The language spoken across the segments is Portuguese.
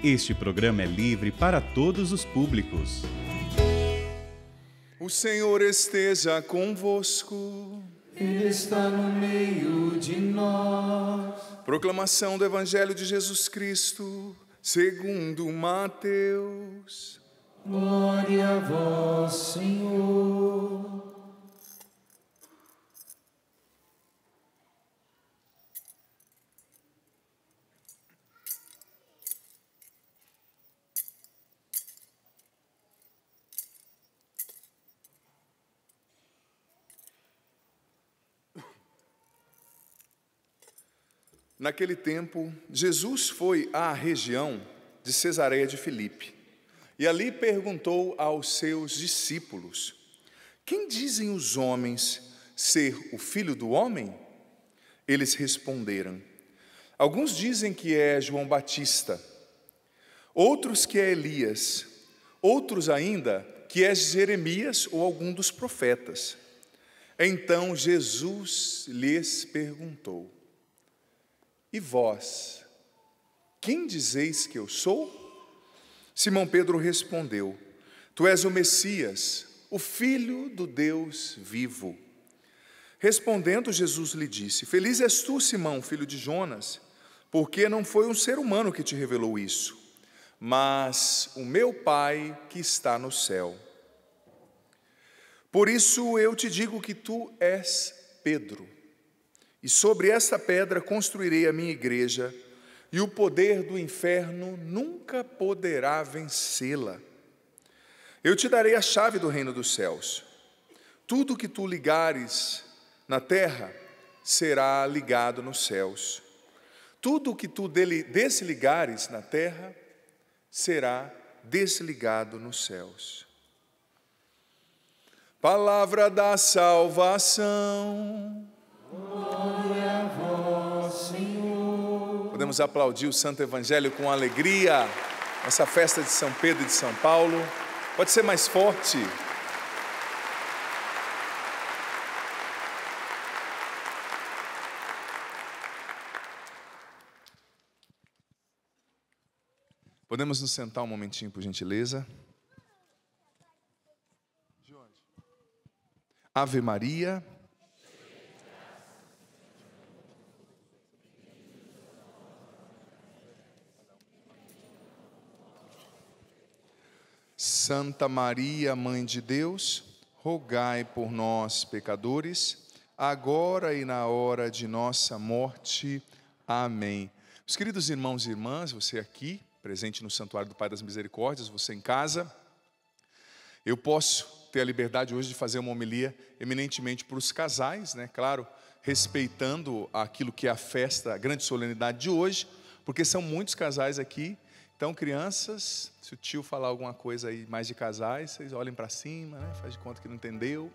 Este programa é livre para todos os públicos. O Senhor esteja convosco. Ele está no meio de nós. Proclamação do Evangelho de Jesus Cristo, segundo Mateus. Glória a vós, Senhor. Naquele tempo, Jesus foi à região de Cesareia de Filipe e ali perguntou aos seus discípulos: quem dizem os homens ser o Filho do Homem? Eles responderam: alguns dizem que é João Batista, outros que é Elias, outros ainda que é Jeremias ou algum dos profetas. Então Jesus lhes perguntou: e vós, quem dizeis que eu sou? Simão Pedro respondeu: tu és o Messias, o Filho do Deus vivo. Respondendo, Jesus lhe disse: feliz és tu, Simão, filho de Jonas, porque não foi um ser humano que te revelou isso, mas o meu Pai que está no céu. Por isso eu te digo que tu és Pedro, e sobre esta pedra construirei a minha igreja, e o poder do inferno nunca poderá vencê-la. Eu te darei a chave do reino dos céus. Tudo que tu ligares na terra será ligado nos céus. Tudo que tu desligares na terra será desligado nos céus. Palavra da salvação. Glória a vós, Senhor. Podemos aplaudir o Santo Evangelho com alegria, essa festa de São Pedro e de São Paulo. Pode ser mais forte. Podemos nos sentar um momentinho, por gentileza. Ave Maria. Santa Maria, Mãe de Deus, rogai por nós, pecadores, agora e na hora de nossa morte. Amém. Meus queridos irmãos e irmãs, você aqui, presente no Santuário do Pai das Misericórdias, você em casa, eu posso ter a liberdade hoje de fazer uma homilia eminentemente para os casais, né? Claro, respeitando aquilo que é a festa, a grande solenidade de hoje, porque são muitos casais aqui. Então, crianças, se o tio falar alguma coisa aí mais de casais, vocês olhem para cima, né? Faz de conta que não entendeu.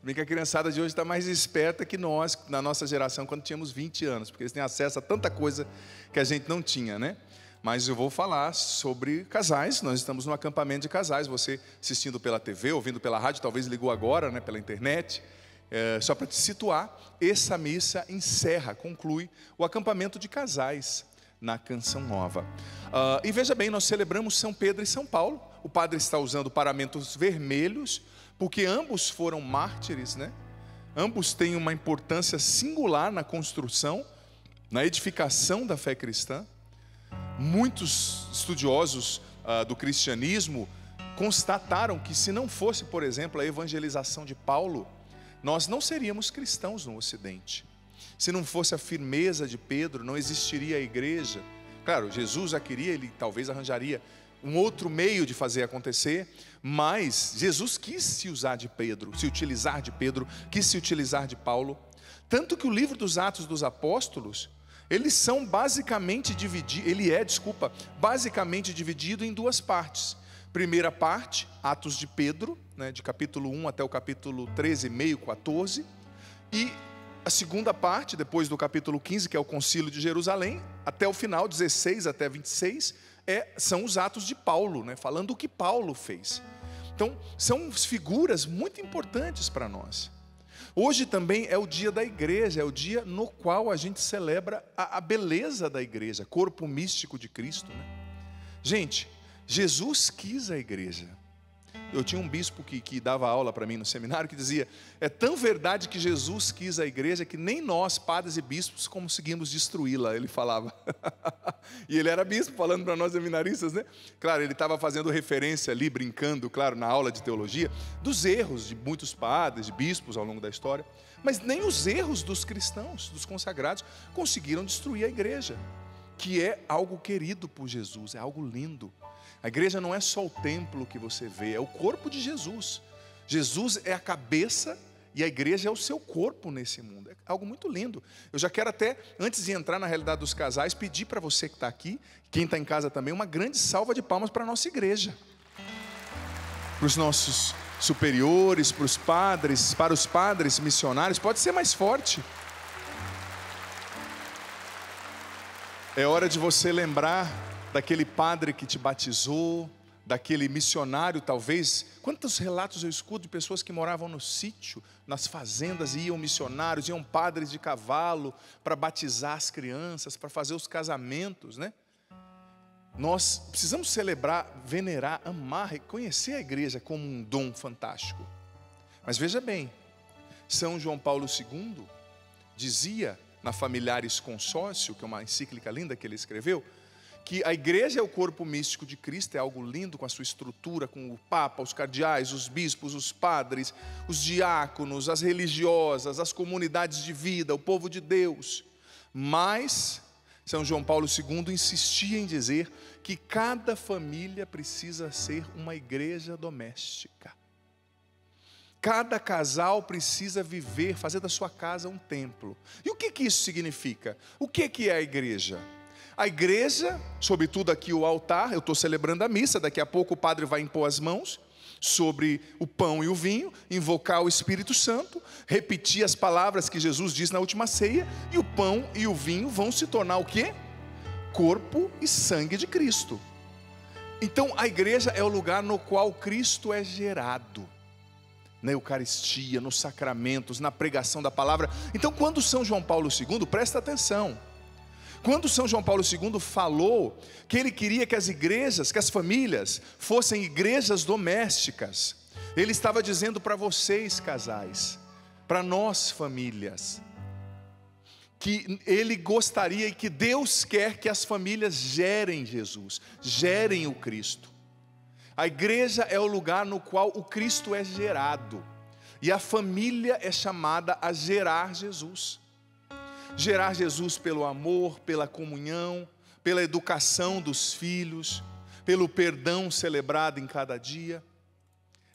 Bem que a criançada de hoje está mais esperta que nós, na nossa geração, quando tínhamos 20 anos, porque eles têm acesso a tanta coisa que a gente não tinha, né? Mas eu vou falar sobre casais. Nós estamos num acampamento de casais. Você assistindo pela TV, ouvindo pela rádio, talvez ligou agora, né, pela internet. Só para te situar, essa missa encerra, conclui o acampamento de casais na Canção Nova. E veja bem, nós celebramos São Pedro e São Paulo. O padre está usando paramentos vermelhos, porque ambos foram mártires, né? Ambos têm uma importância singular na construção, na edificação da fé cristã. Muitos estudiosos do cristianismo constataram que se não fosse, por exemplo, a evangelização de Paulo, nós não seríamos cristãos no Ocidente. Se não fosse a firmeza de Pedro, não existiria a igreja. Claro, Jesus já queria, ele talvez arranjaria um outro meio de fazer acontecer, mas Jesus quis se usar de Pedro, se utilizar de Pedro, quis se utilizar de Paulo. Tanto que o livro dos Atos dos Apóstolos, eles são basicamente basicamente dividido em duas partes. Primeira parte, Atos de Pedro, né, de capítulo 1 até o capítulo 13, meio 14, e a segunda parte, depois do capítulo 15, que é o Concílio de Jerusalém, até o final, 16 até 26, são os Atos de Paulo, né, falando o que Paulo fez. Então, são figuras muito importantes para nós. Hoje também é o dia da igreja, é o dia no qual a gente celebra a beleza da igreja, corpo místico de Cristo, né? Gente, Jesus quis a igreja. Eu tinha um bispo que dava aula para mim no seminário que dizia: é tão verdade que Jesus quis a igreja que nem nós, padres e bispos, conseguimos destruí-la. Ele falava. E ele era bispo, falando para nós seminaristas, né? Claro, ele estava fazendo referência ali, brincando, claro, na aula de teologia, dos erros de muitos padres, de bispos ao longo da história. Mas nem os erros dos cristãos, dos consagrados, conseguiram destruir a igreja, que é algo querido por Jesus, é algo lindo. A igreja não é só o templo que você vê, é o corpo de Jesus. Jesus é a cabeça e a igreja é o seu corpo nesse mundo. É algo muito lindo. Eu já quero até, antes de entrar na realidade dos casais, pedir para você que está aqui, quem está em casa também, uma grande salva de palmas para a nossa igreja. Para os nossos superiores, para os padres missionários, pode ser mais forte. É hora de você lembrar daquele padre que te batizou, daquele missionário talvez. Quantos relatos eu escuto de pessoas que moravam no sítio, nas fazendas, e iam missionários, iam padres de cavalo para batizar as crianças, para fazer os casamentos, né? Nós precisamos celebrar, venerar, amar, reconhecer a igreja como um dom fantástico. Mas veja bem, São João Paulo II dizia na Familiaris Consórcio, que é uma encíclica linda que ele escreveu, que a igreja é o corpo místico de Cristo, é algo lindo com a sua estrutura, com o Papa, os cardeais, os bispos, os padres, os diáconos, as religiosas, as comunidades de vida, o povo de Deus. Mas São João Paulo II insistia em dizer que cada família precisa ser uma igreja doméstica. Cada casal precisa viver, fazer da sua casa um templo. E o que isso significa? O que é a igreja? A igreja, sobretudo aqui o altar, eu estou celebrando a missa, daqui a pouco o padre vai impor as mãos sobre o pão e o vinho, invocar o Espírito Santo, repetir as palavras que Jesus diz na última ceia, e o pão e o vinho vão se tornar o quê? Corpo e sangue de Cristo. Então a igreja é o lugar no qual Cristo é gerado, na Eucaristia, nos sacramentos, na pregação da palavra. Então quando São João Paulo II, presta atenção, quando São João Paulo II falou que ele queria que as igrejas, que as famílias fossem igrejas domésticas, ele estava dizendo para vocês casais, para nós famílias, que ele gostaria e que Deus quer que as famílias gerem Jesus, gerem o Cristo. A igreja é o lugar no qual o Cristo é gerado, e a família é chamada a gerar Jesus. Gerar Jesus pelo amor, pela comunhão, pela educação dos filhos, pelo perdão celebrado em cada dia.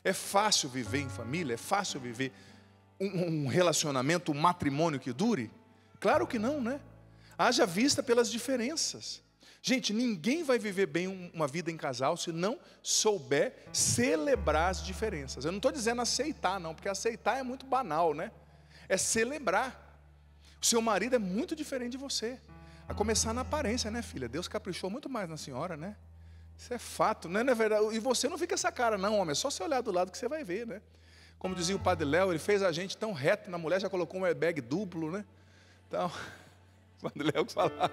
É fácil viver em família? É fácil viver um relacionamento, um matrimônio que dure? Claro que não, né? Haja vista pelas diferenças. Gente, ninguém vai viver bem uma vida em casal se não souber celebrar as diferenças. Eu não estou dizendo aceitar não, porque aceitar é muito banal, né? É celebrar. O seu marido é muito diferente de você, a começar na aparência, né, filha? Deus caprichou muito mais na senhora, né? Isso é fato, né? Não é verdade? E você não fica essa cara não, homem, é só você olhar do lado que você vai ver, né? Como dizia o padre Léo, ele fez a gente tão reto, na mulher já colocou um airbag duplo, né? Então, o padre Léo que falava,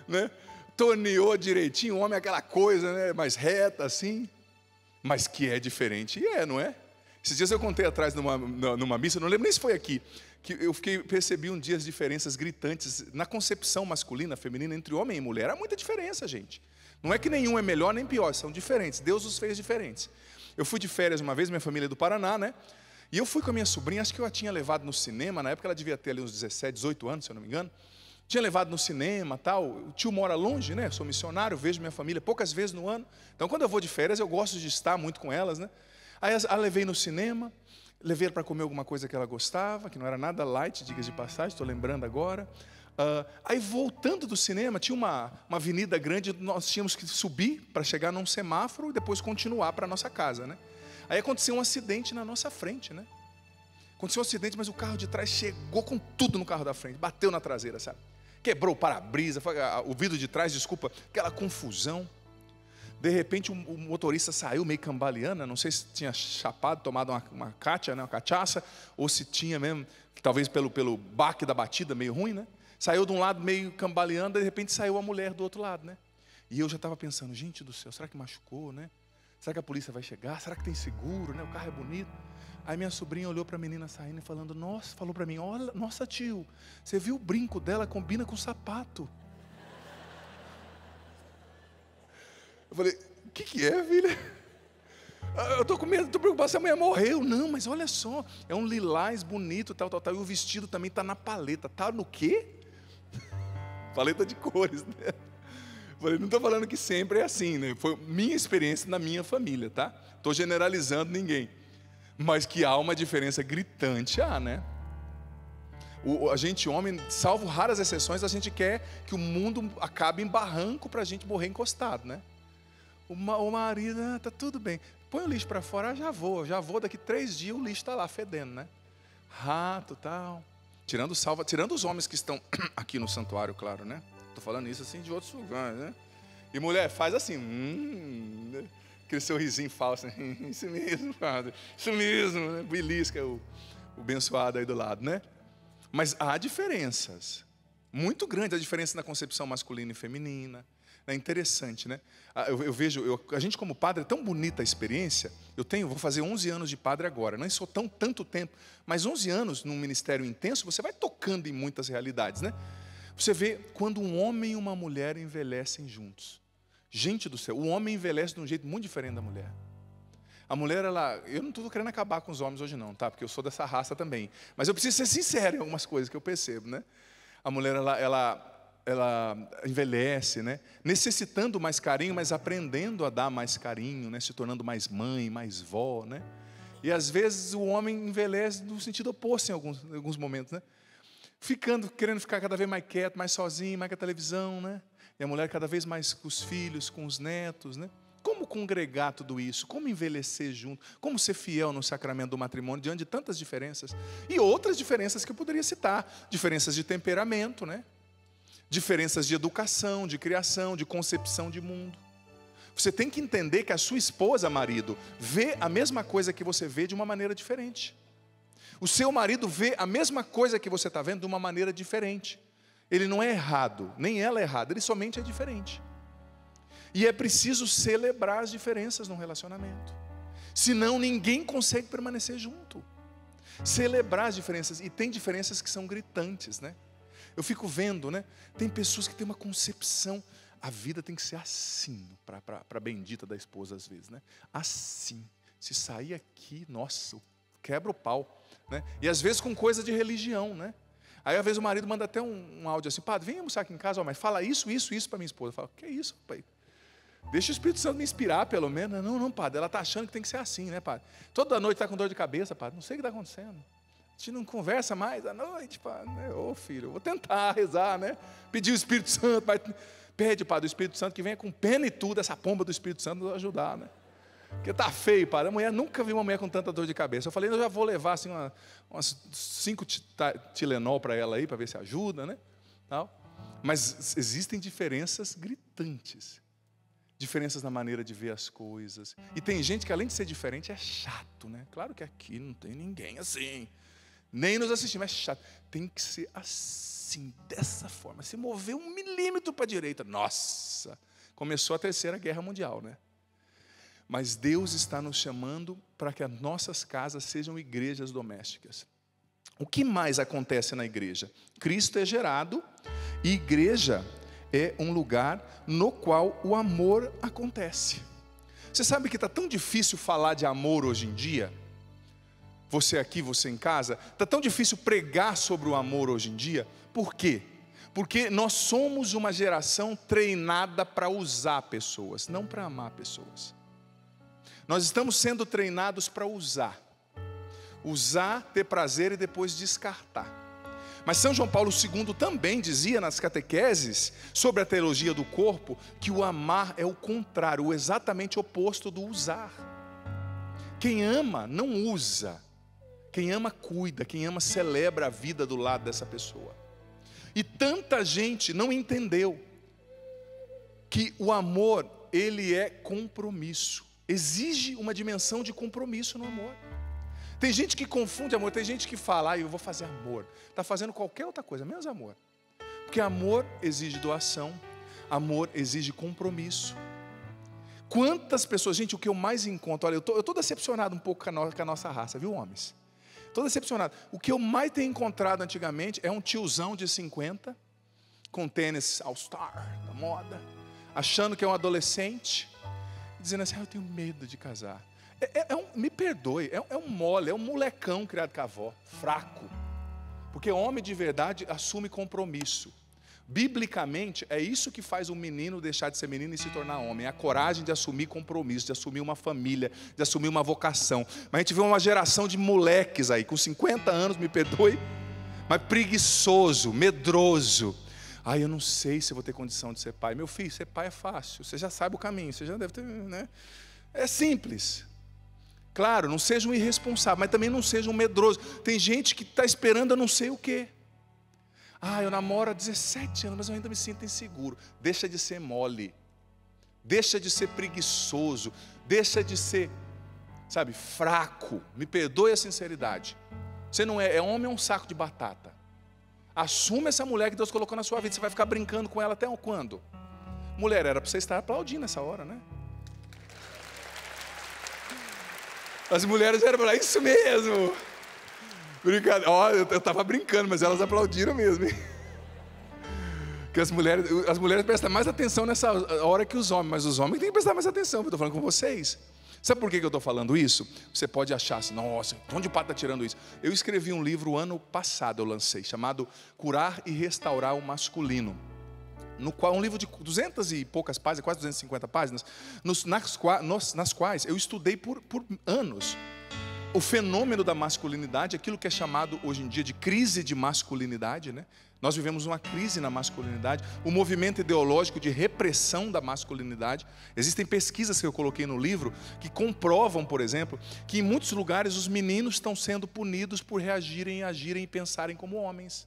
né? Torneou direitinho, o homem é aquela coisa, né? Mais reta assim, mas que é diferente, e não é? Esses dias eu contei atrás numa missa, não lembro nem se foi aqui, que eu percebi um dia as diferenças gritantes na concepção masculina, feminina, entre homem e mulher. Há muita diferença, gente. Não é que nenhum é melhor nem pior, são diferentes. Deus os fez diferentes. Eu fui de férias uma vez, minha família é do Paraná, né? E eu fui com a minha sobrinha, acho que eu a tinha levado no cinema, na época ela devia ter ali uns 17, 18 anos, se eu não me engano. Tinha levado no cinema, tal. O tio mora longe, né? Sou missionário, vejo minha família poucas vezes no ano. Então, quando eu vou de férias, eu gosto de estar muito com elas, né? Aí a levei no cinema, levei ela para comer alguma coisa que ela gostava, que não era nada light, diga-se de passagem, estou lembrando agora. Aí voltando do cinema, tinha uma avenida grande, nós tínhamos que subir para chegar num semáforo e depois continuar para a nossa casa, né? Aí aconteceu um acidente na nossa frente, né? Aconteceu um acidente, mas o carro de trás chegou com tudo no carro da frente, bateu na traseira, sabe? Quebrou o para-brisa, o vidro de trás, desculpa, aquela confusão. De repente o motorista saiu meio cambaleando, não sei se tinha chapado, tomado uma cacha, né, uma cachaça, ou se tinha mesmo, talvez pelo baque da batida, meio ruim, né? Saiu de um lado meio cambaleando, de repente saiu a mulher do outro lado, né? E eu já estava pensando, gente do céu, será que machucou, né? Será que a polícia vai chegar? Será que tem seguro, né? O carro é bonito. Aí minha sobrinha olhou para a menina saindo e falando, nossa, falou para mim, olha, nossa tio, você viu o brinco dela, combina com o sapato. Eu falei, o que é, filha? Eu estou com medo, estou preocupado se a mulher morreu. Não, mas olha só, é um lilás bonito, tal. E o vestido também está na paleta. Tá no quê? Paleta de cores, né? Falei, não estou falando que sempre é assim, né? Foi minha experiência na minha família, tá? Estou generalizando ninguém. Mas que há uma diferença gritante, né? A gente, homem, salvo raras exceções, a gente quer que o mundo acabe em barranco para a gente morrer encostado, né? O marido, tá tudo bem. Põe o lixo para fora, já vou. Daqui 3 dias o lixo está lá fedendo, né? Rato, tal. Tirando os homens que estão aqui no santuário, claro, né? Estou falando isso assim de outros lugares, né? E mulher, faz assim, aquele sorrisinho falso, isso mesmo, padre, isso mesmo, né? Belisca o abençoado aí do lado, né? Mas há diferenças, muito grandes, a diferença na concepção masculina e feminina. É interessante, né? Eu vejo, a gente como padre, é tão bonita a experiência. Vou fazer 11 anos de padre agora, não sou tanto tempo, mas 11 anos num ministério intenso, você vai tocando em muitas realidades, né? Você vê quando um homem e uma mulher envelhecem juntos. Gente do céu, o homem envelhece de um jeito muito diferente da mulher. A mulher, eu não estou querendo acabar com os homens hoje não, tá? Porque eu sou dessa raça também. Mas eu preciso ser sincero em algumas coisas que eu percebo, né? A mulher, ela envelhece, né? Necessitando mais carinho, mas aprendendo a dar mais carinho, né? Se tornando mais mãe, mais vó, né? E às vezes o homem envelhece no sentido oposto em alguns momentos, né? Querendo ficar cada vez mais quieto, mais sozinho, mais com a televisão, né? E a mulher cada vez mais com os filhos, com os netos, né? Como congregar tudo isso? Como envelhecer junto? Como ser fiel no sacramento do matrimônio diante de tantas diferenças? E outras diferenças que eu poderia citar. Diferenças de temperamento, né? Diferenças de educação, de criação, de concepção de mundo. Você tem que entender que a sua esposa, marido, vê a mesma coisa que você vê de uma maneira diferente. O seu marido vê a mesma coisa que você está vendo de uma maneira diferente. Ele não é errado, nem ela é errada, ele somente é diferente. E é preciso celebrar as diferenças no relacionamento. Senão ninguém consegue permanecer junto. Celebrar as diferenças, e tem diferenças que são gritantes, né? Eu fico vendo, né? Tem pessoas que têm uma concepção, a vida tem que ser assim, para a bendita da esposa às vezes, né? Assim, se sair aqui, nossa, quebra o pau, né? E às vezes com coisa de religião, né? Aí às vezes o marido manda até um áudio assim, padre, vem almoçar aqui em casa, mas fala isso para minha esposa. Eu falo, que isso, pai? Deixa o Espírito Santo me inspirar, pelo menos. Não, padre, ela está achando que tem que ser assim, né, padre? Toda noite está com dor de cabeça, padre, não sei o que está acontecendo. A gente não conversa mais à noite, padre. Ô filho, eu vou tentar rezar, né? Pedir o Espírito Santo, pede, padre, o Espírito Santo que venha com pena e tudo, essa pomba do Espírito Santo nos ajudar, né? Porque está feio, padre. A mulher, nunca vi uma mulher com tanta dor de cabeça. Eu falei, eu já vou levar assim, umas 5 Tilenol para ela aí, para ver se ajuda, né? Tal. Mas existem diferenças gritantes. Diferenças na maneira de ver as coisas. E tem gente que além de ser diferente é chato, né? Claro que aqui não tem ninguém assim. Nem nos assistimos, é chato. Tem que ser assim, dessa forma. Se mover 1 milímetro para a direita, nossa, começou a Terceira Guerra Mundial, né? Mas Deus está nos chamando para que as nossas casas sejam igrejas domésticas. O que mais acontece na igreja? Cristo é gerado e igreja é um lugar no qual o amor acontece. Você sabe que está tão difícil falar de amor hoje em dia? Você aqui, você em casa, está tão difícil pregar sobre o amor hoje em dia? Por quê? Porque nós somos uma geração treinada para usar pessoas, não para amar pessoas. Nós estamos sendo treinados para usar, ter prazer e depois descartar. Mas São João Paulo II também dizia nas catequeses sobre a teologia do corpo que o amar é o contrário, o exatamente oposto do usar. Quem ama não usa, quem ama cuida, quem ama celebra a vida do lado dessa pessoa. E tanta gente não entendeu que o amor, ele é compromisso. Exige uma dimensão de compromisso no amor. Tem gente que confunde amor, tem gente que fala, eu vou fazer amor. Está fazendo qualquer outra coisa, menos amor. Porque amor exige doação, Amor exige compromisso. Quantas pessoas, gente, o que eu mais encontro, olha, eu estou decepcionado um pouco com a nossa raça, viu, homens? Estou decepcionado. O que eu mais tenho encontrado antigamente é um tiozão de 50, com tênis All-Star da moda, achando que é um adolescente, dizendo assim, eu tenho medo de casar. Me perdoe, é um mole, é um molecão criado com a avó, fraco. Porque homem de verdade assume compromisso. Biblicamente, é isso que faz um menino deixar de ser menino e se tornar homem. É a coragem de assumir compromisso, de assumir uma família, de assumir uma vocação. Mas a gente vê uma geração de moleques aí, com 50 anos, me perdoe, mas preguiçoso, medroso. Eu não sei se eu vou ter condição de ser pai. Meu filho, ser pai é fácil, você já sabe o caminho, você já deve ter, né? É simples. Claro, não seja um irresponsável, mas também não seja um medroso. Tem gente que está esperando eu não sei o quê. Eu namoro há 17 anos, mas eu ainda me sinto inseguro. Deixa de ser mole. Deixa de ser preguiçoso. Deixa de ser, fraco. Me perdoe a sinceridade. Você não é homem, é um saco de batata. Assume essa mulher que Deus colocou na sua vida. Você vai ficar brincando com ela até quando? Mulher, era para você estar aplaudindo nessa hora, né? As mulheres eram para isso mesmo. Brincadeira. Eu estava brincando, mas elas aplaudiram mesmo. Porque as mulheres prestam mais atenção nessa hora que os homens, mas os homens têm que prestar mais atenção, eu estou falando com vocês. Sabe por que eu estou falando isso? Você pode achar assim, nossa, onde o Pato está tirando isso? Eu escrevi um livro ano passado, eu lancei, chamado Curar e Restaurar o Masculino. No qual, um livro de 200 e poucas páginas, quase 250 páginas, nas quais eu estudei por anos o fenômeno da masculinidade, aquilo que é chamado hoje em dia de crise de masculinidade, né? Nós vivemos uma crise na masculinidade, o movimento ideológico de repressão da masculinidade. Existem pesquisas que eu coloquei no livro que comprovam, por exemplo, que em muitos lugares os meninos estão sendo punidos por reagirem, agirem e pensarem como homens.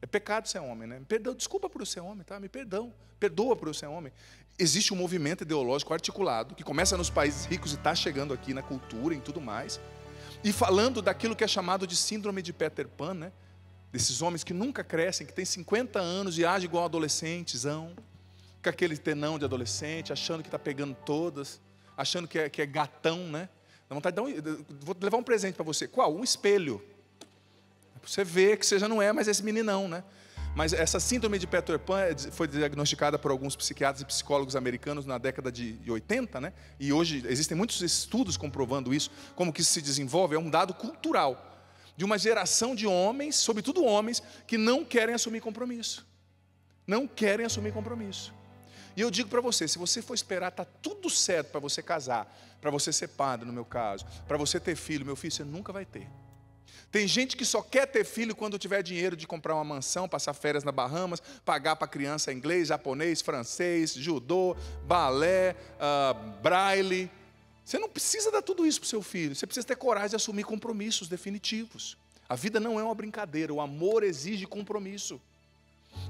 É pecado ser homem, né? Desculpa por eu ser homem, tá? Perdoa por eu ser homem. Existe um movimento ideológico articulado que começa nos países ricos e está chegando aqui na cultura e tudo mais. E falando daquilo que é chamado de síndrome de Peter Pan, né? Desses homens que nunca crescem, que têm 50 anos e agem igual adolescentezão, com aquele tenão de adolescente, achando que está pegando todas, achando que é gatão, né? Dá vontade de vou levar um presente para você. Qual? Um espelho. Para você ver que você já não é mais esse meninão, né? Mas essa síndrome de Peter Pan foi diagnosticada por alguns psiquiatras e psicólogos americanos na década de 80, né? E hoje existem muitos estudos comprovando isso, como que isso se desenvolve. É um dado cultural de uma geração de homens, sobretudo homens, que não querem assumir compromisso. Não querem assumir compromisso. E eu digo para você, se você for esperar, está tudo certo para você casar, para você ser padre, no meu caso, para você ter filho, meu filho, você nunca vai ter. Tem gente que só quer ter filho quando tiver dinheiro de comprar uma mansão, passar férias na Bahamas, pagar para a criança inglês, japonês, francês, judô, balé, braille. Você não precisa dar tudo isso para o seu filho. Você precisa ter coragem de assumir compromissos definitivos. A vida não é uma brincadeira. O amor exige compromisso.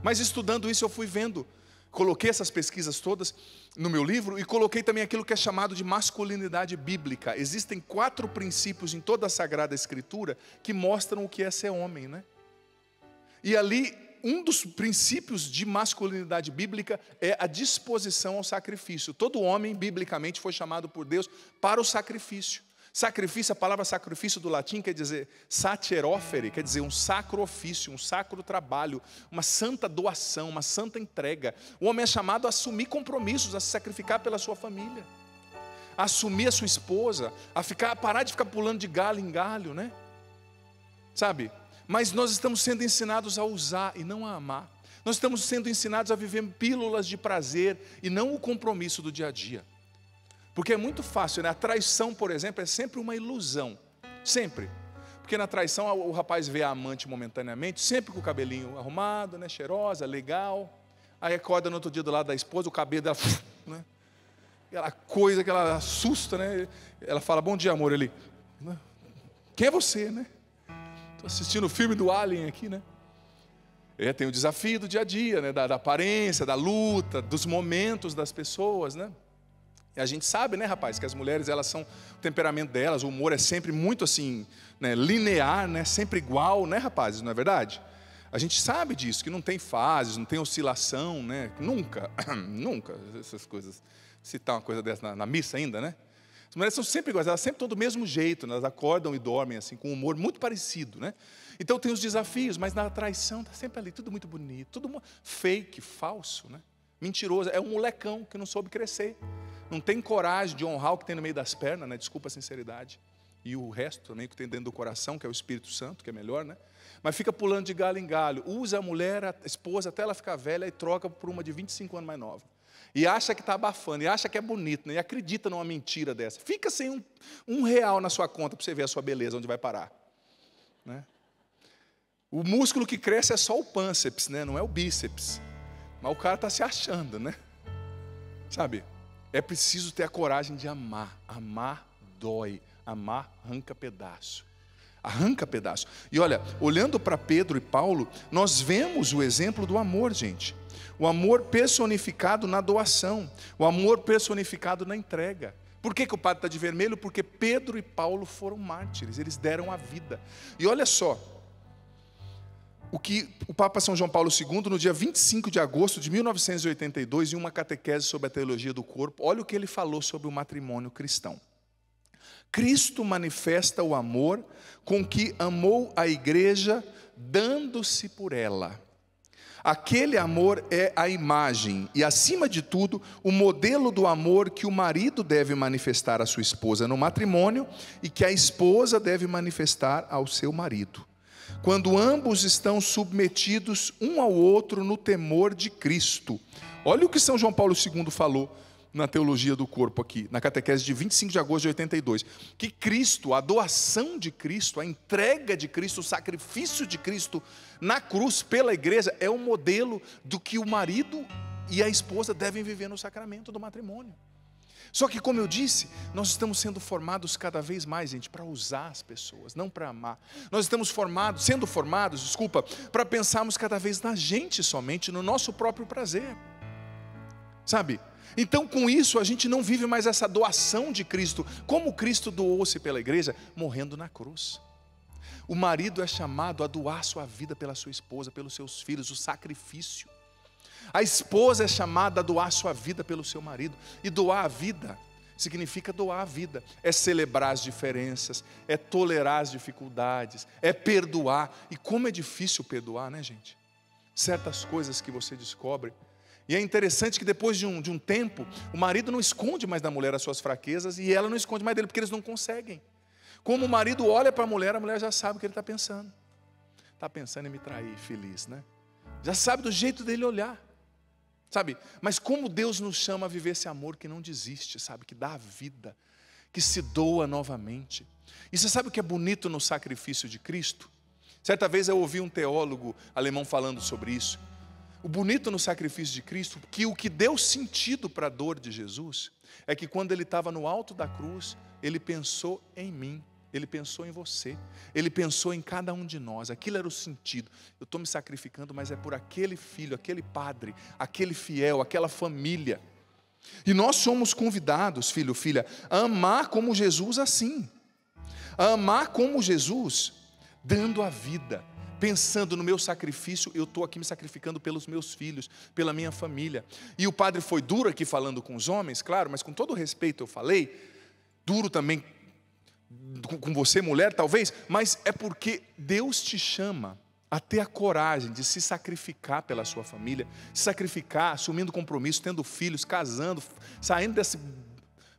Mas estudando isso eu fui vendo. Coloquei essas pesquisas todas no meu livro e coloquei também aquilo que é chamado de masculinidade bíblica. Existem 4 princípios em toda a Sagrada Escritura que mostram o que é ser homem, né? E ali, um dos princípios de masculinidade bíblica é a disposição ao sacrifício. Todo homem, biblicamente, foi chamado por Deus para o sacrifício. Sacrifício, a palavra sacrifício do latim quer dizer sacerofere, quer dizer um sacro ofício, um sacro trabalho, uma santa doação, uma santa entrega. O homem é chamado a assumir compromissos, a se sacrificar pela sua família, a assumir a sua esposa, a parar de ficar pulando de galho em galho, né? Sabe? Mas nós estamos sendo ensinados a usar e não a amar. Nós estamos sendo ensinados a viver pílulas de prazer e não o compromisso do dia a dia. Porque é muito fácil, né? A traição, por exemplo, é sempre uma ilusão. Sempre. Porque na traição o rapaz vê a amante momentaneamente, sempre com o cabelinho arrumado, né? Cheirosa, legal. Aí acorda no outro dia do lado da esposa, o cabelo dela, né? Aquela coisa que ela assusta, né? Ela fala, bom dia, amor. Ele, quem é você, né? Estou assistindo o filme do Alien aqui, né? Tem o desafio do dia a dia, né? Da aparência, da luta, dos momentos das pessoas, né? E a gente sabe, né, rapaz, que as mulheres, elas são, o temperamento delas, o humor é sempre muito assim, né, linear, né, sempre igual, né, rapazes, não é verdade? A gente sabe disso, que não tem fases, não tem oscilação, né? Nunca, nunca, essas coisas. Citar uma coisa dessa na missa ainda, né? As mulheres são sempre iguais, elas sempre estão do mesmo jeito, né? Elas acordam e dormem assim, com um humor muito parecido, né? Então tem os desafios, mas na traição está sempre ali, tudo muito bonito, tudo fake, falso, né? Mentiroso, é um molecão que não soube crescer, não tem coragem de honrar o que tem no meio das pernas, né? Desculpa a sinceridade, e o resto também que tem dentro do coração, que é o Espírito Santo, que é melhor, né? Mas fica pulando de galho em galho, usa a mulher, a esposa, até ela ficar velha e troca por uma de 25 anos mais nova. E acha que está abafando, e acha que é bonito, né? E acredita numa mentira dessa. Fica sem um real na sua conta para você ver a sua beleza, onde vai parar, né? O músculo que cresce é só o pânceps, né? Não é o bíceps. Mas o cara está se achando, né? Sabe? É preciso ter a coragem de amar. Amar dói, amar arranca pedaço. Arranca pedaço. E olha, olhando para Pedro e Paulo, nós vemos o exemplo do amor, gente. O amor personificado na doação, o amor personificado na entrega. Por que o padre está de vermelho? Porque Pedro e Paulo foram mártires, eles deram a vida. E olha só, o que o Papa São João Paulo II, no dia 25 de agosto de 1982, em uma catequese sobre a teologia do corpo, olha o que ele falou sobre o matrimônio cristão. Cristo manifesta o amor com que amou a igreja, dando-se por ela. Aquele amor é a imagem e, acima de tudo, o modelo do amor que o marido deve manifestar à sua esposa no matrimônio e que a esposa deve manifestar ao seu marido, quando ambos estão submetidos um ao outro no temor de Cristo. Olha o que São João Paulo II falou na teologia do corpo aqui, na catequese de 25 de agosto de 82, que Cristo, a doação de Cristo, a entrega de Cristo, o sacrifício de Cristo na cruz pela igreja é o modelo do que o marido e a esposa devem viver no sacramento do matrimônio. Só que, como eu disse, nós estamos sendo formados cada vez mais, gente, para usar as pessoas, não para amar. Nós estamos sendo formados, para pensarmos cada vez na gente somente, no nosso próprio prazer. Sabe? Então, com isso, a gente não vive mais essa doação de Cristo, como Cristo doou-se pela igreja, morrendo na cruz. O marido é chamado a doar sua vida pela sua esposa, pelos seus filhos, o sacrifício. A esposa é chamada a doar sua vida pelo seu marido. E doar a vida significa doar a vida. É celebrar as diferenças, é tolerar as dificuldades, é perdoar. E como é difícil perdoar, né, gente? Certas coisas que você descobre. E é interessante que depois de um tempo, o marido não esconde mais da mulher as suas fraquezas e ela não esconde mais dele, porque eles não conseguem. Como o marido olha para a mulher já sabe o que ele está pensando. Está pensando em me trair, feliz, né? Já sabe do jeito dele olhar. Sabe? Mas como Deus nos chama a viver esse amor que não desiste, sabe? Que dá a vida, que se doa novamente. E você sabe o que é bonito no sacrifício de Cristo? Certa vez eu ouvi um teólogo alemão falando sobre isso. O bonito no sacrifício de Cristo, que o que deu sentido para a dor de Jesus, é que quando ele estava no alto da cruz, ele pensou em mim, ele pensou em você, ele pensou em cada um de nós. Aquilo era o sentido. Eu estou me sacrificando, mas é por aquele filho, aquele padre, aquele fiel, aquela família. E nós somos convidados, filho, filha, a amar como Jesus assim. A amar como Jesus, dando a vida. Pensando no meu sacrifício, eu estou aqui me sacrificando pelos meus filhos, pela minha família. E o padre foi duro aqui falando com os homens, claro, mas com todo respeito eu falei, duro também com você, mulher, talvez, mas é porque Deus te chama a ter a coragem de se sacrificar pela sua família, se sacrificar, assumindo compromisso, tendo filhos, casando, saindo desse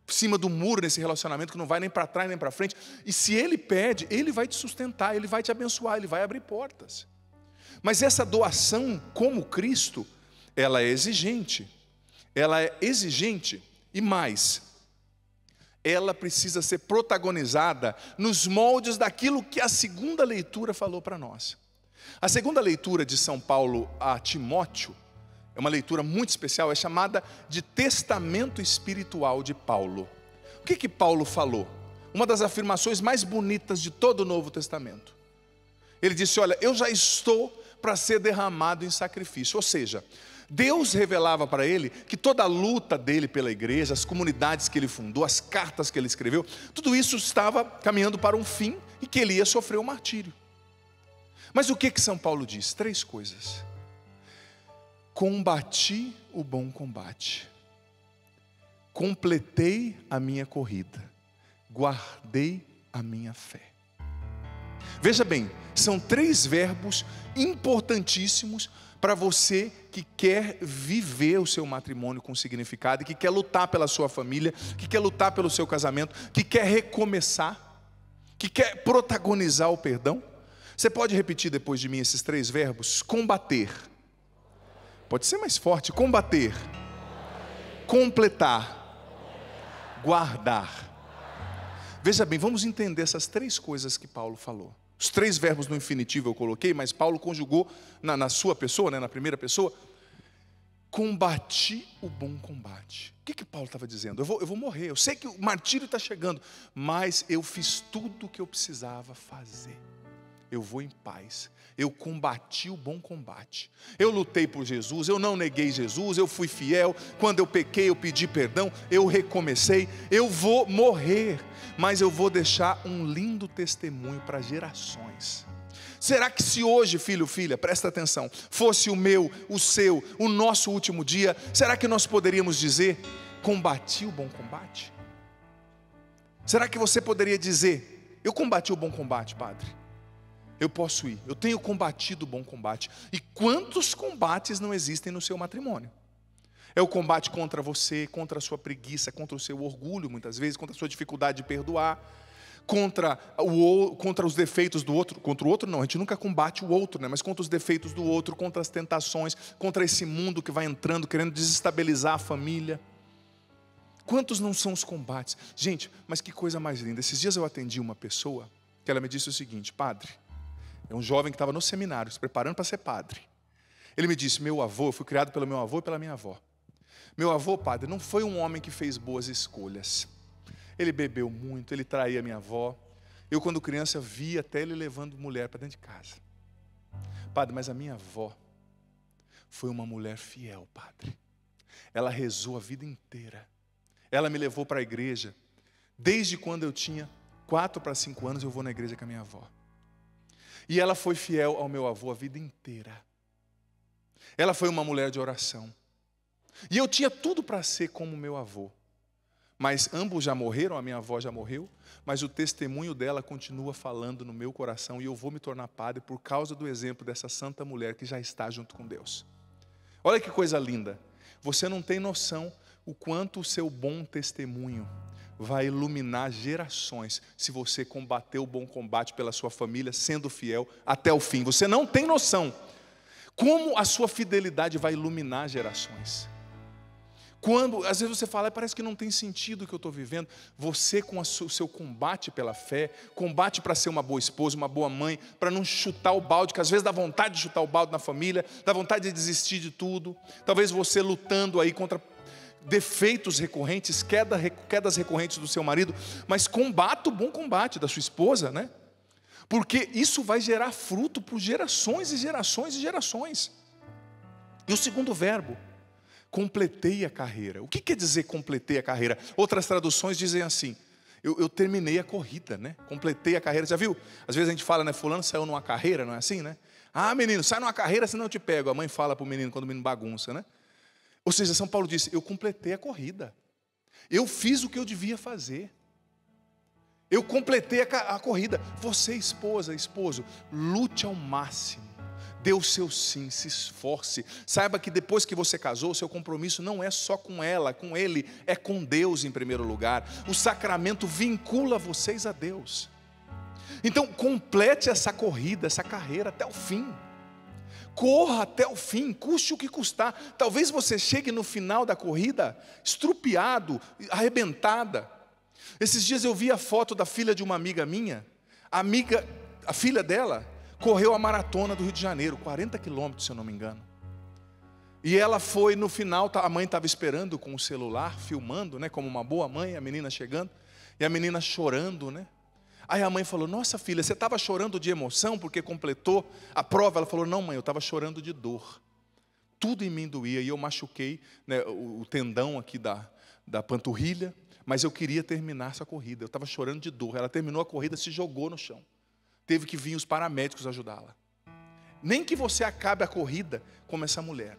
cima do muro nesse relacionamento que não vai nem para trás nem para frente. E se Ele pede, Ele vai te sustentar, Ele vai te abençoar, Ele vai abrir portas. Mas essa doação como Cristo, ela é exigente. Ela é exigente e mais, ela precisa ser protagonizada nos moldes daquilo que a segunda leitura falou para nós. A segunda leitura de São Paulo a Timóteo é uma leitura muito especial, é chamada de Testamento Espiritual de Paulo. O que Paulo falou? Uma das afirmações mais bonitas de todo o Novo Testamento. Ele disse, olha, eu já estou para ser derramado em sacrifício. Ou seja, Deus revelava para ele que toda a luta dele pela igreja, as comunidades que ele fundou, as cartas que ele escreveu, tudo isso estava caminhando para um fim e que ele ia sofrer o martírio. Mas o que São Paulo diz? 3 coisas. Combati o bom combate, completei a minha corrida, guardei a minha fé. Veja bem, são 3 verbos importantíssimos para você que quer viver o seu matrimônio com significado, que quer lutar pela sua família, que quer lutar pelo seu casamento, que quer recomeçar, que quer protagonizar o perdão. Você pode repetir depois de mim esses 3 verbos? Combater. Pode ser mais forte. Combater. Completar. Guardar. Veja bem, vamos entender essas 3 coisas que Paulo falou. Os 3 verbos no infinitivo eu coloquei, mas Paulo conjugou na sua pessoa, na primeira pessoa. Combati o bom combate. O que Paulo estava dizendo? Eu vou morrer, eu sei que o martírio está chegando, mas eu fiz tudo o que eu precisava fazer. Eu vou em paz. Eu combati o bom combate. Eu lutei por Jesus, eu não neguei Jesus, eu fui fiel. Quando eu pequei, eu pedi perdão, eu recomecei. Eu vou morrer, mas eu vou deixar um lindo testemunho para gerações. Será que se hoje, filho, filha, presta atenção, fosse o meu, o seu, o nosso último dia, será que nós poderíamos dizer, combati o bom combate? Será que você poderia dizer, eu combati o bom combate, padre? Eu posso ir, eu tenho combatido o bom combate. E quantos combates não existem no seu matrimônio? É o combate contra você, contra a sua preguiça, contra o seu orgulho, muitas vezes, contra a sua dificuldade de perdoar, contra os defeitos do outro. Contra o outro não, a gente nunca combate o outro, né? Mas contra os defeitos do outro, contra as tentações, contra esse mundo que vai entrando, querendo desestabilizar a família. Quantos não são os combates? Gente, mas que coisa mais linda. Esses dias eu atendi uma pessoa, que ela me disse o seguinte, padre, é um jovem que estava no seminário, se preparando para ser padre. Ele me disse, meu avô, eu fui criado pelo meu avô e pela minha avó. Meu avô, padre, não foi um homem que fez boas escolhas. Ele bebeu muito, ele traía minha avó. Eu, quando criança, via até ele levando mulher para dentro de casa. Padre, mas a minha avó foi uma mulher fiel, padre. Ela rezou a vida inteira. Ela me levou para a igreja. Desde quando eu tinha 4 para 5 anos, eu vou na igreja com a minha avó. E ela foi fiel ao meu avô a vida inteira. Ela foi uma mulher de oração. E eu tinha tudo para ser como meu avô. Mas ambos já morreram, a minha avó já morreu. Mas o testemunho dela continua falando no meu coração. E eu vou me tornar padre por causa do exemplo dessa santa mulher que já está junto com Deus. Olha que coisa linda. Você não tem noção o quanto o seu bom testemunho vai iluminar gerações, se você combater o bom combate pela sua família, sendo fiel até o fim. Você não tem noção como a sua fidelidade vai iluminar gerações. Quando, às vezes você fala, parece que não tem sentido o que eu estou vivendo. Você com o seu combate pela fé, combate para ser uma boa esposa, uma boa mãe, para não chutar o balde, que às vezes dá vontade de chutar o balde na família, dá vontade de desistir de tudo. Talvez você lutando aí contra defeitos recorrentes, quedas recorrentes do seu marido, mas combata o bom combate da sua esposa, né? Porque isso vai gerar fruto por gerações e gerações e gerações. E o segundo verbo, completei a carreira. O que quer dizer completei a carreira? Outras traduções dizem assim, eu terminei a corrida, né? Completei a carreira, já viu? Às vezes a gente fala, né? Fulano saiu numa carreira, não é assim, né? Ah, menino, sai numa carreira, senão eu te pego. A mãe fala para o menino quando o menino bagunça, né? Ou seja, São Paulo disse, eu completei a corrida. Eu fiz o que eu devia fazer. Eu completei a corrida. Você, esposa, esposo, lute ao máximo. Dê o seu sim, se esforce. Saiba que depois que você casou, o seu compromisso não é só com ela, com ele, é com Deus em primeiro lugar. O sacramento vincula vocês a Deus. Então, complete essa corrida, essa carreira até o fim. Corra até o fim, custe o que custar. Talvez você chegue no final da corrida estrupiado, arrebentada. Esses dias eu vi a foto da filha de uma amiga minha. A filha dela correu a maratona do Rio de Janeiro, 40 quilômetros, se eu não me engano. E ela foi, no final, a mãe estava esperando com o celular, filmando, né, como uma boa mãe, a menina chegando, e a menina chorando, né? Aí a mãe falou, nossa filha, você estava chorando de emoção porque completou a prova? Ela falou, não mãe, eu estava chorando de dor. Tudo em mim doía e eu machuquei, né, o tendão aqui da panturrilha, mas eu queria terminar essa corrida, eu estava chorando de dor. Ela terminou a corrida, se jogou no chão. Teve que vir os paramédicos ajudá-la. Nem que você acabe a corrida como essa mulher,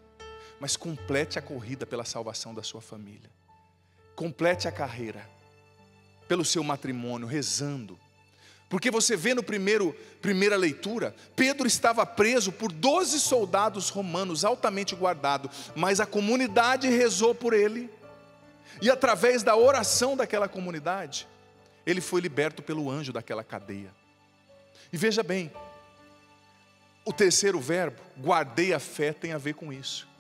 mas complete a corrida pela salvação da sua família. Complete a carreira pelo seu matrimônio, rezando. Porque você vê no primeira leitura, Pedro estava preso por 12 soldados romanos, altamente guardado, mas a comunidade rezou por ele, e através da oração daquela comunidade, ele foi liberto pelo anjo daquela cadeia. E veja bem, o terceiro verbo, guardei a fé, tem a ver com isso.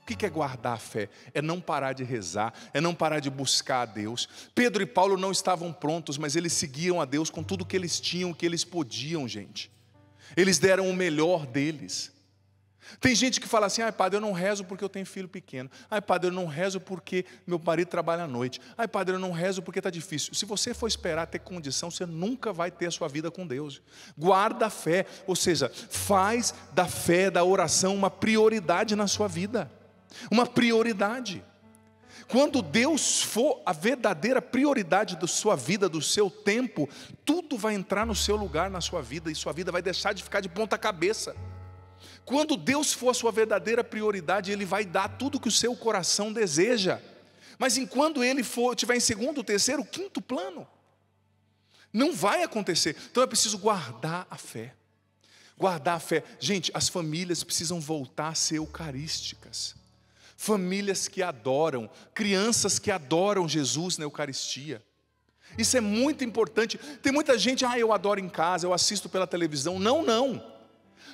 O que é guardar a fé? É não parar de rezar, é não parar de buscar a Deus. Pedro e Paulo não estavam prontos, mas eles seguiam a Deus com tudo que eles tinham, o que eles podiam, gente. Eles deram o melhor deles. Tem gente que fala assim: ai padre, eu não rezo porque eu tenho filho pequeno. Ai padre, eu não rezo porque meu marido trabalha à noite. Ai padre, eu não rezo porque está difícil. Se você for esperar ter condição, você nunca vai ter a sua vida com Deus. Guarda a fé, ou seja, faz da fé, da oração uma prioridade na sua vida. Uma prioridade. Quando Deus for a verdadeira prioridade da sua vida, do seu tempo, tudo vai entrar no seu lugar na sua vida, e sua vida vai deixar de ficar de ponta cabeça. Quando Deus for a sua verdadeira prioridade, Ele vai dar tudo que o seu coração deseja. Mas enquanto Ele estiver em segundo, terceiro, quinto plano, não vai acontecer. Então é preciso guardar a fé. Guardar a fé. Gente, as famílias precisam voltar a ser eucarísticas. Famílias que adoram, crianças que adoram Jesus na Eucaristia. Isso é muito importante. Tem muita gente: eu adoro em casa, eu assisto pela televisão. Não.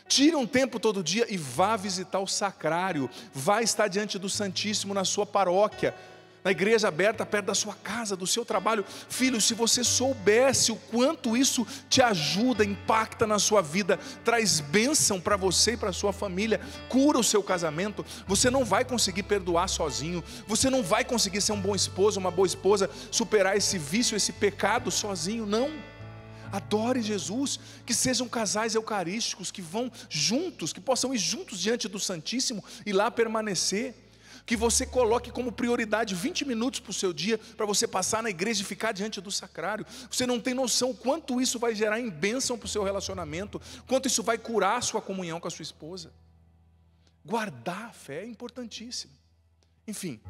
Tire um tempo todo dia e vá visitar o sacrário. Vá estar diante do Santíssimo na sua paróquia, na igreja aberta perto da sua casa, do seu trabalho. Filho, se você soubesse o quanto isso te ajuda, impacta na sua vida, traz bênção para você e para a sua família, cura o seu casamento, você não vai conseguir perdoar sozinho, você não vai conseguir ser um bom esposo, uma boa esposa, superar esse vício, esse pecado sozinho, não. Adore Jesus, que sejam casais eucarísticos, que vão juntos, que possam ir juntos diante do Santíssimo e lá permanecer. Que você coloque como prioridade 20 minutos para o seu dia, para você passar na igreja e ficar diante do sacrário. Você não tem noção quanto isso vai gerar em bênção para o seu relacionamento, quanto isso vai curar a sua comunhão com a sua esposa. Guardar a fé é importantíssimo. Enfim,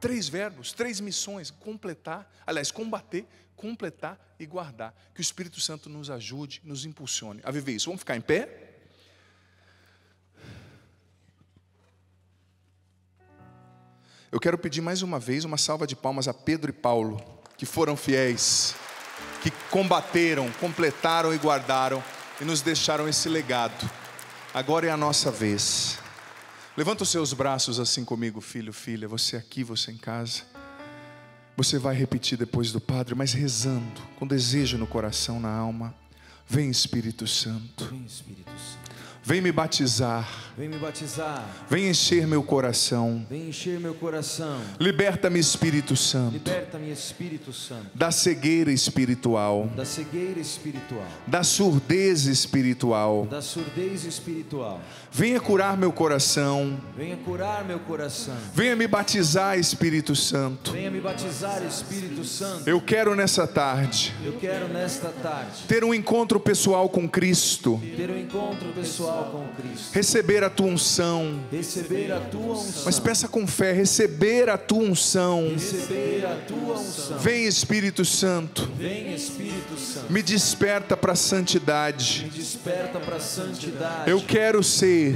3 verbos, 3 missões: combater, completar e guardar. Que o Espírito Santo nos ajude, nos impulsione a viver isso. Vamos ficar em pé? Eu quero pedir mais uma vez uma salva de palmas a Pedro e Paulo, que foram fiéis, que combateram, completaram e guardaram, e nos deixaram esse legado. Agora é a nossa vez. Levanta os seus braços assim comigo, filho, filha, você aqui, você em casa. Você vai repetir depois do Padre, mas rezando, com desejo no coração, na alma. Vem Espírito Santo. Vem Espírito Santo. Vem me batizar. Vem me batizar. Vem encher meu coração. Vem encher meu coração. Liberta-me, Espírito Santo. Liberta-me, Espírito Santo. Da cegueira espiritual. Da cegueira espiritual. Da surdez espiritual. Da surdez espiritual. Venha curar meu coração. Venha curar meu coração. Venha me batizar, Espírito Santo. Venha me batizar, Espírito Santo. Eu quero nessa tarde. Eu quero nesta tarde Ter um encontro pessoal com Cristo. ter um encontro pessoal com Cristo. Receber a tua unção. Receber a tua unção. Mas peça com fé, receber a tua unção. Receber a tua unção. Vem Espírito Santo. Vem Espírito Santo. Me desperta para a santidade. Me desperta para a santidade. Eu quero ser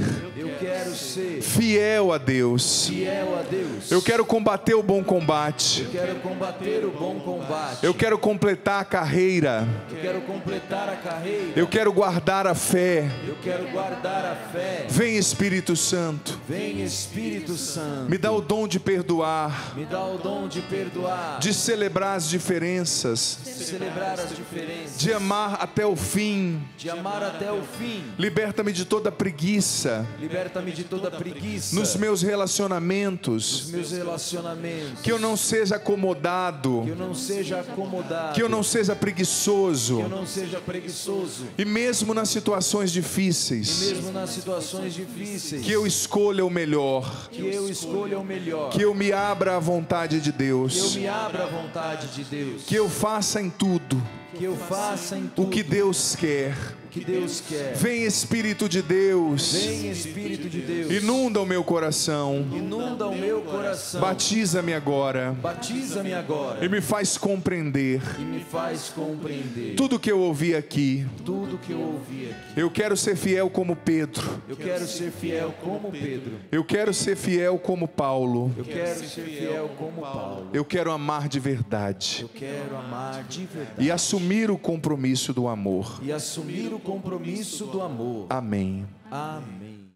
fiel a Deus. a Deus. Eu quero combater o bom combate. Eu quero combater o bom combate. Eu quero completar a carreira. Eu quero completar a carreira. Eu quero guardar a fé. Eu quero guardar a fé. Vem Espírito Santo. Vem Espírito Santo. Me dá o dom de perdoar, Me dá o dom de perdoar, de celebrar as diferenças, de celebrar as diferenças, de amar até o fim. de amar até o fim. Liberta-me de toda preguiça Liberta-me de toda preguiça nos meus nos relacionamentos. meus relacionamentos. Que eu não seja acomodado, Que eu não seja acomodado. que eu não seja preguiçoso. Que eu não seja preguiçoso. E mesmo nas situações E difíceis, mesmo nas situações difíceis, que eu escolha o melhor, que eu escolha o melhor. que eu me abra à vontade de Que eu Deus, me abra à vontade de Deus. que eu faça em tudo Que eu faça em o tudo que Deus quer, o que Deus quer. Vem Espírito de Deus. Vem Espírito de Deus. Inunda o meu coração. Inunda o meu coração. Batiza-me agora. Batiza-me agora. E me faz compreender E me faz compreender tudo que eu ouvi aqui. tudo que eu ouvi aqui. Eu quero ser fiel como Pedro. Eu quero ser fiel como Pedro. Eu quero ser fiel como Paulo. Eu quero ser fiel como Paulo. Eu quero amar de verdade. Eu quero amar de verdade. E assumir o compromisso do amor. E assumir o compromisso do amor. Amém. Amém.